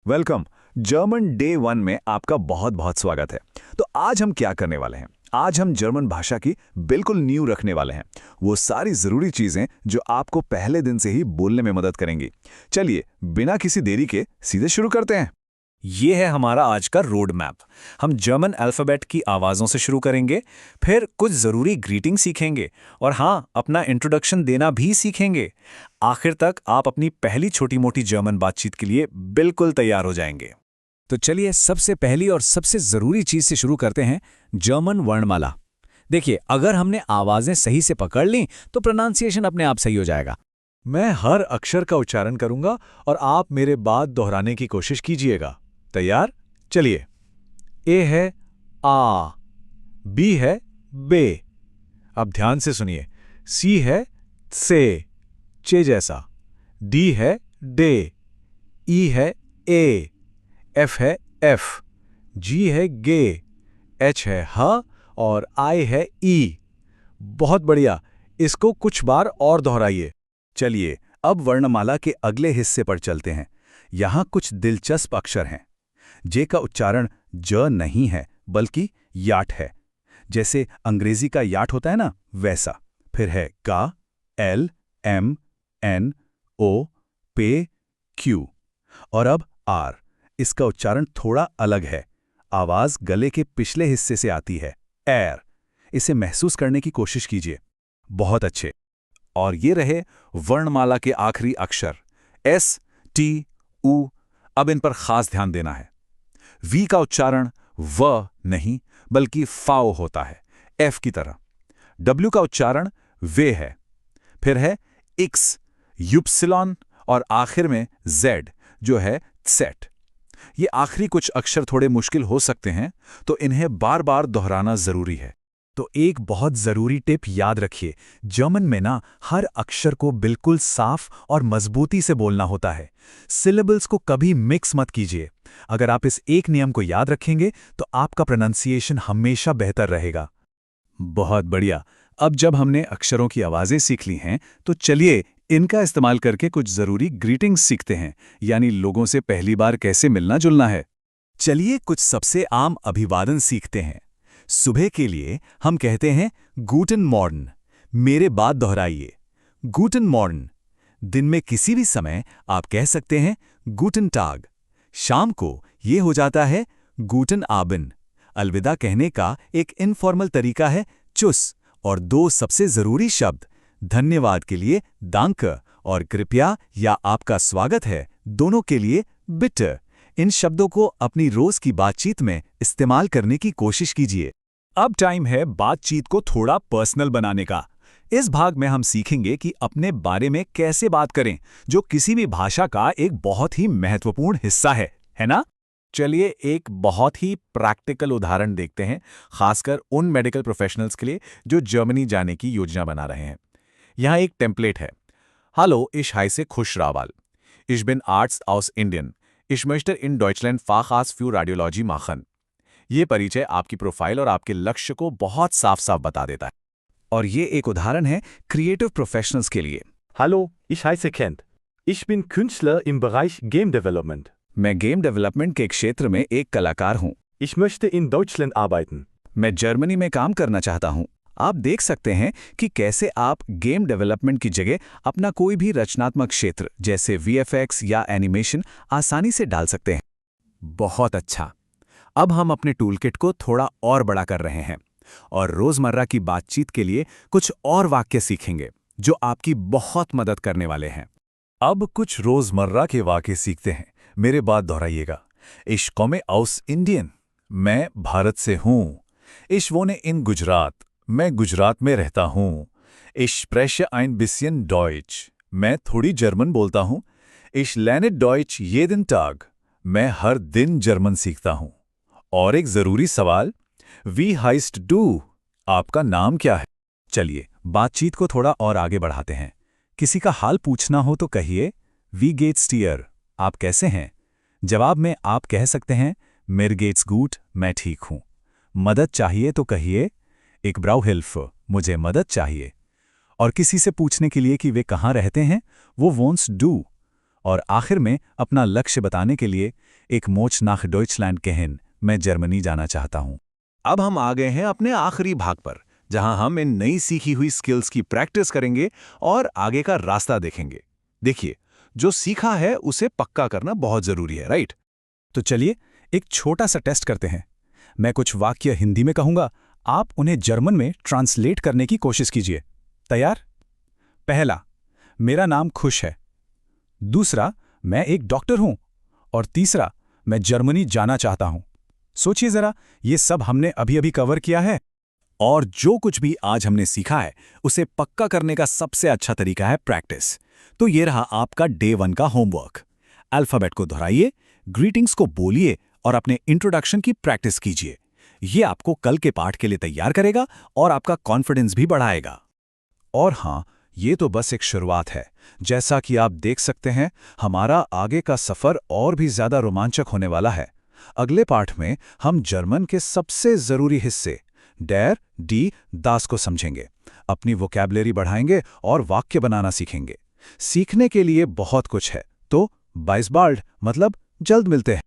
Welcome. German day 1 में आपका बहुत बहुत स्वागत है। तो आज हम क्या करने वाले हैं? आज हम जर्मन भाषा की बिल्कुल नींव रखने वाले हैं। वो सारी ज़रूरी चीज़ें जो आपको पहले दिन से ही बोलने में मदद करेंगी। चलिए बिना किसी देरी के सीधे शुरू करते हैं। ये है हमारा आज का रोड मैप। हम जर्मन अल्फ़ाबेट की आवाज़ों से शुरू करेंगे, फिर कुछ ज़रूरी ग्रीटिंग सीखेंगे और हाँ, अपना इंट्रोडक्शन देना भी सीखेंगे। आखिर तक आप अपनी पहली छोटी-मोटी जर्मन बातचीत के लिए बिल्कुल तैयार हो जाएंगे। तो चलिए सबसे पहली और सबसे ज़रूरी चीज़ से शुरू करते हैं, जर्मन वर्णमाला। देखिए, अगर हमने आवाज़ें सही से पकड़ लीं तो प्रोनाउंसिएशन अपने आप सही हो जाएगा। मैं हर अक्षर का उच्चारण करूंगा और आप मेरे बाद दोहराने की कोशिश कीजिएगा। तैयार? चलिए। ए है आ, बी है बे। अब ध्यान से सुनिए। सी है से, चे जैसा। डी है डे। ई है ए। एफ है एफ। जी है गे। एच है ह और आई है ई। बहुत बढ़िया। इसको कुछ बार और दोहराइए। चलिए अब वर्णमाला के अगले हिस्से पर चलते हैं। यहाँ कुछ दिलचस्प अक्षर हैं। जे का उच्चारण ज नहीं है बल्कि याट है। जैसे अंग्रेजी का याट होता है ना, वैसा। फिर है का, एल, एम, एन, ओ, पे, क्यू और अब आर। इसका उच्चारण थोड़ा अलग है। आवाज गले के पिछले हिस्से से आती है, एर। इसे महसूस करने की कोशिश कीजिए। बहुत अच्छे। और ये रहे वर्णमाला के आखिरी अक्षर एस, टी, उ। अब इन पर खास ध्यान देना है। वी का उच्चारण व नहीं बल्कि फाओ होता है, एफ की तरह। डब्ल्यू का उच्चारण वे है। फिर है एक्स, युप्सिलॉन और आखिर में जेड जो है सेट। ये आखिरी कुछ अक्षर थोड़े मुश्किल हो सकते हैं, तो इन्हें बार बार दोहराना जरूरी है। तो एक बहुत ज़रूरी टिप याद रखिए, जर्मन में ना हर अक्षर को बिल्कुल साफ और मजबूती से बोलना होता है। सिलेबल्स को कभी मिक्स मत कीजिए। अगर आप इस एक नियम को याद रखेंगे तो आपका प्रोनंसिएशन हमेशा बेहतर रहेगा। बहुत बढ़िया। अब जब हमने अक्षरों की आवाज़ें सीख ली हैं, तो चलिए इनका इस्तेमाल करके कुछ ज़रूरी ग्रीटिंग्स सीखते हैं, यानी लोगों से पहली बार कैसे मिलना जुलना है। चलिए कुछ सबसे आम अभिवादन सीखते हैं। सुबह के लिए हम कहते हैं गूटन मॉर्न। मेरे बाद दोहराइए, गूटन मॉर्न। दिन में किसी भी समय आप कह सकते हैं गूटन टाग। शाम को ये हो जाता है गूटन आबिन। अलविदा कहने का एक इनफॉर्मल तरीका है चुस। और दो सबसे ज़रूरी शब्द धन्यवाद के लिए दांके और कृपया या आपका स्वागत है दोनों के लिए बिटे। इन शब्दों को अपनी रोज की बातचीत में इस्तेमाल करने की कोशिश कीजिए। अब टाइम है बातचीत को थोड़ा पर्सनल बनाने का। इस भाग में हम सीखेंगे कि अपने बारे में कैसे बात करें, जो किसी भी भाषा का एक बहुत ही महत्वपूर्ण हिस्सा है ना? चलिए एक बहुत ही प्रैक्टिकल उदाहरण देखते हैं, खासकर उन मेडिकल प्रोफेशनल्स के लिए जो जर्मनी जाने की योजना बना रहे हैं। यहाँ एक टेम्पलेट है। Hallo, ich heiße खुश Rawal. Ich bin Arzt aus Indien. Ich möchte in Deutschland Facharzt für Radiologie machen. ये परिचय आपकी प्रोफाइल और आपके लक्ष्य को बहुत साफ-साफ बता देता है। और ये एक उदाहरण है क्रिएटिव प्रोफेशनल्स के लिए। Hallo, ich heiße Kent. Ich bin Künstler im Bereich Game Development. मैं गेम डेवलपमेंट के क्षेत्र में एक कलाकार हूँ। Ich möchte in Deutschland arbeiten. मैं जर्मनी में काम करना चाहता हूँ। आप देख सकते हैं कि कैसे आप गेम डेवलपमेंट की जगह अपना कोई भी रचनात्मक क्षेत्र जैसे VFX या एनिमेशन आसानी से डाल सकते हैं। बहुत अच्छा। अब हम अपने टूलकिट को थोड़ा और बड़ा कर रहे हैं और रोजमर्रा की बातचीत के लिए कुछ और वाक्य सीखेंगे जो आपकी बहुत मदद करने वाले हैं। अब कुछ रोजमर्रा के वाक्य सीखते हैं। मेरे बाद दोहराइएगा। Ich komme aus Indien। मैं भारत से हूँ। Ich wohne in Gujarat. मैं गुजरात में रहता हूँ। Ich spreche ein bisschen Deutsch। मैं थोड़ी जर्मन बोलता हूँ। Ich lerne Deutsch jeden Tag। मैं हर दिन जर्मन सीखता हूँ। और एक जरूरी सवाल, Wie heißt du? आपका नाम क्या है? चलिए बातचीत को थोड़ा और आगे बढ़ाते हैं। किसी का हाल पूछना हो तो कहिए Wie geht's dir? आप कैसे हैं? जवाब में आप कह सकते हैं Mir geht's gut, मैं ठीक हूँ। मदद चाहिए तो कहिए Ich brauche Hilfe, मुझे मदद चाहिए। और किसी से पूछने के लिए कि वे कहाँ रहते हैं, वो वॉन्ट्स डू। और आखिर में अपना लक्ष्य बताने के लिए एक मोच नाख डॉइचलैंड कहन, मैं जर्मनी जाना चाहता हूं। अब हम आ गए हैं अपने आखिरी भाग पर, जहां हम इन नई सीखी हुई स्किल्स की प्रैक्टिस करेंगे और आगे का रास्ता देखेंगे। देखिए, जो सीखा है उसे पक्का करना बहुत जरूरी है, राइट? तो चलिए एक छोटा सा टेस्ट करते हैं। मैं कुछ वाक्य हिंदी में कहूंगा, आप उन्हें जर्मन में ट्रांसलेट करने की कोशिश कीजिए। तैयार? पहला, मेरा नाम खुश है। दूसरा, मैं एक डॉक्टर हूं। और तीसरा, मैं जर्मनी जाना चाहता हूं। सोचिए जरा, ये सब हमने अभी अभी कवर किया है। और जो कुछ भी आज हमने सीखा है उसे पक्का करने का सबसे अच्छा तरीका है प्रैक्टिस। तो ये रहा आपका डे 1 का होमवर्क। अल्फाबेट को दोहराइए, ग्रीटिंग्स को बोलिए और अपने इंट्रोडक्शन की प्रैक्टिस कीजिए। ये आपको कल के पाठ के लिए तैयार करेगा और आपका कॉन्फिडेंस भी बढ़ाएगा। और हाँ, ये तो बस एक शुरुआत है। जैसा कि आप देख सकते हैं, हमारा आगे का सफ़र और भी ज़्यादा रोमांचक होने वाला है। अगले पाठ में हम जर्मन के सबसे ज़रूरी हिस्से डेर डी दास को समझेंगे, अपनी वोकैबुलरी बढ़ाएंगे और वाक्य बनाना सीखेंगे। सीखने के लिए बहुत कुछ है, तो बाइस बाल्ड मतलब जल्द मिलते हैं।